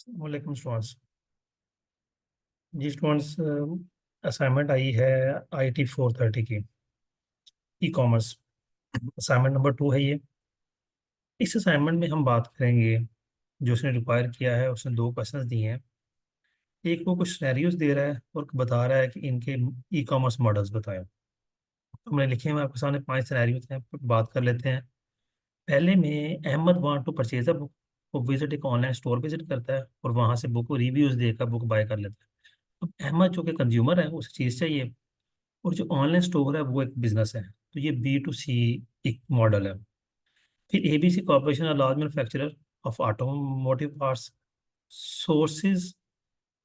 वालेकुम स्टूडेंट्स। जी students, assignment आई है IT 430 की, ई कॉमर्स। असाइनमेंट नंबर 2 है ये। इस असाइनमेंट में हम बात करेंगे, जो उसने रिक्वायर किया है, उसने दो क्वेश्चंस दिए हैं। एक वो कुछ सिनेरियोज दे रहा है और बता रहा है कि इनके ई कॉमर्स मॉडल्स बताएं। हमने लिखे हुए आपके सामने 5 सिनेरियोज हैं, बात कर लेते हैं। पहले में Ahmed want to purchase a book. वो विजिट एक ऑनलाइन स्टोर विजिट करता है और वहां से बुक रिव्यूज देकर बुक बाय कर लेता है। अब अहमद जो कि कंज्यूमर है, उसे चीज़ चाहिए, और जो ऑनलाइन स्टोर है वो एक बिजनेस है, तो ये B2C एक मॉडल है। फिर ABC corporation large manufacturer of automotive parts, sources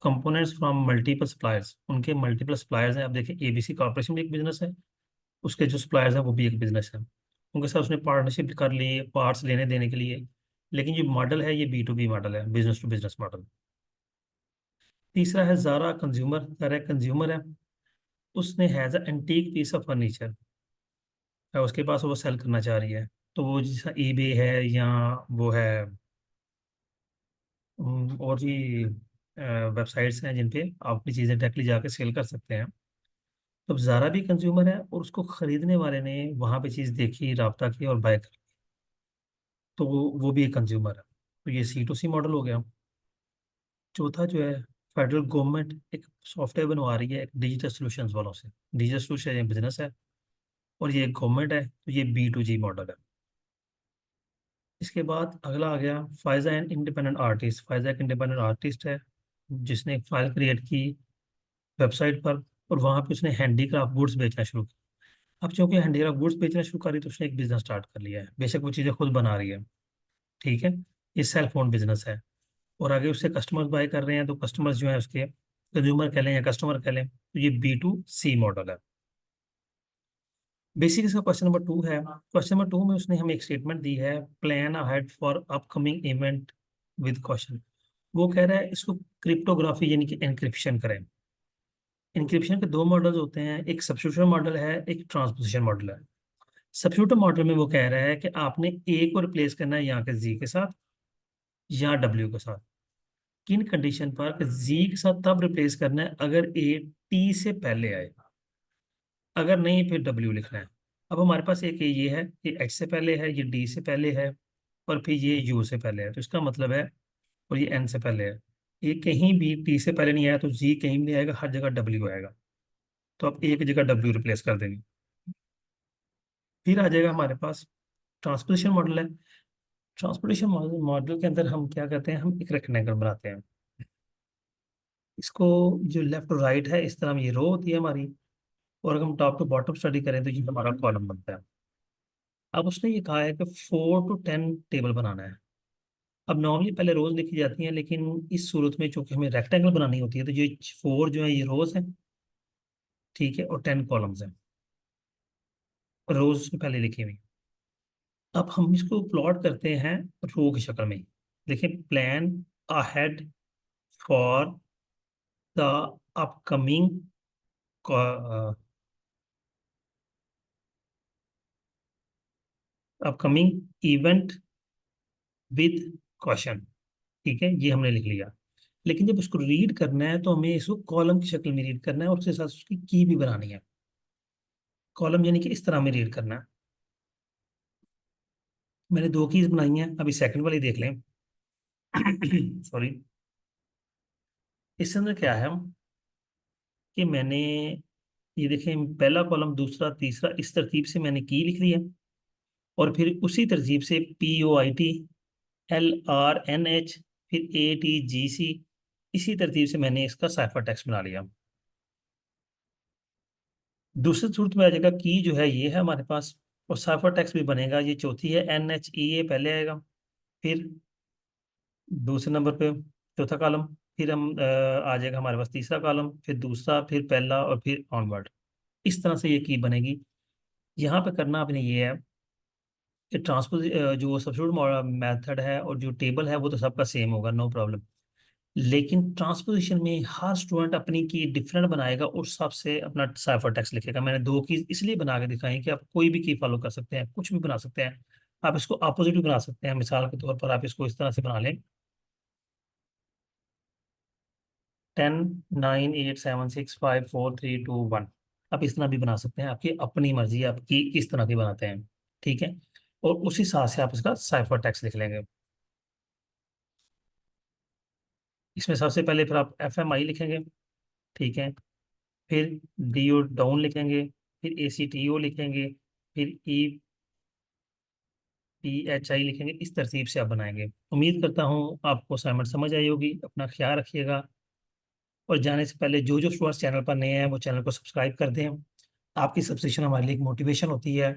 components from multiple suppliers. उनके मल्टीपल सप्लायर्स हैं। अब देखिए, ABC कॉर्पोरेशन भी एक बिजनेस है, उसके जो सप्लायर्स हैं वो भी एक बिजनेस है। उनके साथ उसने पार्टनरशिप कर ली है पार्ट्स लेने देने के लिए। लेकिन जो मॉडल है ये B2B मॉडल है, बिजनेस टू बिजनेस मॉडल। तीसरा है ज़ारा कंज्यूमर। ज़ारा कंज्यूमर है, उसने has a antique piece of furniture है, उसके पास वो सेल करना चाह रही है। तो वो जैसा eBay है या वो है, और भी वेबसाइट्स हैं जिन पे आप अपनी चीज़ें डायरेक्टली जाके सेल कर सकते हैं। तो अब ज़ारा भी कंज्यूमर है और उसको खरीदने वाले ने वहाँ पे चीज़ देखी, राब्ता किया और बाय कर ली, तो वो भी एक कंज्यूमर है। तो ये C2C मॉडल हो गया। चौथा जो है, फेडरल गवर्नमेंट एक सॉफ्टवेयर बनवा रही है एक डिजिटल सॉल्यूशंस वालों से। डिजिटल सॉल्यूशन एक बिजनेस है और ये एक गवर्नमेंट है, तो ये B2G मॉडल है। इसके बाद अगला आ गया Faiza and independent artist. Faiza एक इंडिपेंडेंट आर्टिस्ट है जिसने एक फाइल क्रिएट की वेबसाइट पर, और वहां पे उसने हैंडीक्राफ्ट गुड्स बेचना शुरू किया। अब चूंकि हैंडीक्राफ्ट गुड्स बेचना शुरू करी तो उसने एक बिजनेस स्टार्ट कर लिया है। बेशक वो चीज़ें खुद बना रही है, ठीक है, ये सेल फोन बिजनेस है। और आगे उससे कस्टमर्स बाय कर रहे हैं, तो कस्टमर्स जो है उसके कंज्यूमर कह लें या कस्टमर कह लें, तो ये B2C मॉडल है। बेसिक इसका क्वेश्चन नंबर 2 है। क्वेश्चन नंबर 2 में उसने हमें एक स्टेटमेंट दी है, plan ahead for upcoming event with question. वो कह रहा है इसको क्रिप्टोग्राफी यानी कि एनक्रिप्शन करें। एनक्रिप्शन के दो मॉडल्स होते हैं, एक सब्स्टिट्यूशन मॉडल है, एक ट्रांसपोजिशन मॉडल है। सब्स्टिट्यूशन मॉडल में वो कह रहा है कि आपने ए को रिप्लेस करना है यहाँ के जी के साथ या डब्ल्यू के साथ। किन कंडीशन पर जी के साथ तब रिप्लेस करना है अगर ए टी से पहले आए, अगर नहीं फिर डब्ल्यू लिखना है। अब हमारे पास एक ये है, ये एच से पहले है, ये डी से पहले है, और फिर ये यू से पहले है, तो इसका मतलब है, और ये एन से पहले है। ये कहीं भी टी से पहले नहीं आया तो जी कहीं भी नहीं आएगा, हर जगह डब्ल्यू आएगा। तो आप एक जगह डब्ल्यू रिप्लेस कर देंगे। फिर आ जाएगा हमारे पास ट्रांसपोजिशन मॉडल है। ट्रांसपोर्टेशन मॉडल के अंदर हम क्या करते हैं, हम एक रेक्टेंगल बनाते हैं। इसको जो लेफ्ट और राइट है, इस तरह ये रो होती है हमारी, और अगर हम टॉप टू बॉटम स्टडी करें तो ये हमारा कॉलम बनता है। अब उसने ये कहा है कि 4 to 10 टेबल बनाना है। अब नॉर्मली पहले रोज लिखी जाती हैं, लेकिन इस सूरत में चूंकि हमें रेक्टेंगल बनानी होती है, तो ये 4 जो है ये रोज हैं, ठीक है, और 10 कॉलम्स हैं। रोज पहले लिखी हुई। अब हम इसको प्लॉट करते हैं रो की शक्ल में। देखिए, plan ahead for the upcoming upcoming event with question, ठीक है, ये हमने लिख लिया। लेकिन जब उसको रीड करना है तो हमें इसको कॉलम की शक्ल में रीड करना है और उसके साथ उसकी की भी बनानी है। कॉलम यानी कि इस तरह में रीड करना है। मैंने दो कीज बनाई हैं, अभी सेकंड वाली देख लें। सॉरी। इसके अंदर क्या है कि मैंने, ये देखें, पहला कॉलम दूसरा तीसरा इस तरतीब से मैंने की लिख ली है, और फिर उसी तरतीब से POIT LRNH, फिर ATGC, इसी तरतीब से मैंने इसका साइफर टेक्स्ट बना लिया। दूसरी सूरत में आ जाएगा की जो है ये है हमारे पास, और साइफर टेक्स्ट भी बनेगा, ये चौथी है NHEA पहले आएगा, फिर दूसरे नंबर पे चौथा कॉलम, फिर आ जाएगा हमारे पास तीसरा कॉलम, फिर दूसरा, फिर पहला, और फिर ऑनवर्ड। इस तरह से ये की बनेगी। यहाँ पे करना आपने ये है कि ट्रांसपोज जो सब्स्टिट्यूट मेथड है और जो टेबल है वो तो सबका सेम होगा, नो प्रॉब्लम। लेकिन ट्रांसपोजिशन में हर स्टूडेंट अपनी की डिफरेंट बनाएगा और सबसे अपना साइफर टेक्स्ट लिखेगा। मैंने दो की इसलिए बना के दिखाई कि आप कोई भी की फॉलो कर सकते हैं, कुछ भी बना सकते हैं। आप इसको अपोजिट भी बना सकते हैं, मिसाल के तौर पर आप इसको इस तरह से बना लें 10 9 8 7 6 5 4 3 2 1। आप इस तरह भी बना सकते हैं, आपकी अपनी मर्जी है, आपकी किस तरह की बनाते हैं। ठीक है। और उसी हिसाब से आप इसका साइफर टेक्स्ट लिख लेंगे। इसमें सबसे पहले फिर आप FMI लिखेंगे। ठीक है। फिर DO डाउन लिखेंगे। फिर ACTO लिखेंगे। फिर EPHI लिखेंगे। इस तरतीब से आप बनाएंगे। उम्मीद करता हूँ आपको असाइनमेंट समझ आई होगी। अपना ख्याल रखिएगा। और जाने से पहले जो जो स्टूडेंट्स चैनल पर नए हैं वो चैनल को सब्सक्राइब कर दें। आपकी सब्सक्रिप्शन हमारे लिए एक मोटिवेशन होती है।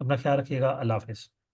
अपना ख्याल रखिएगा। अल्लाह हाफिज़।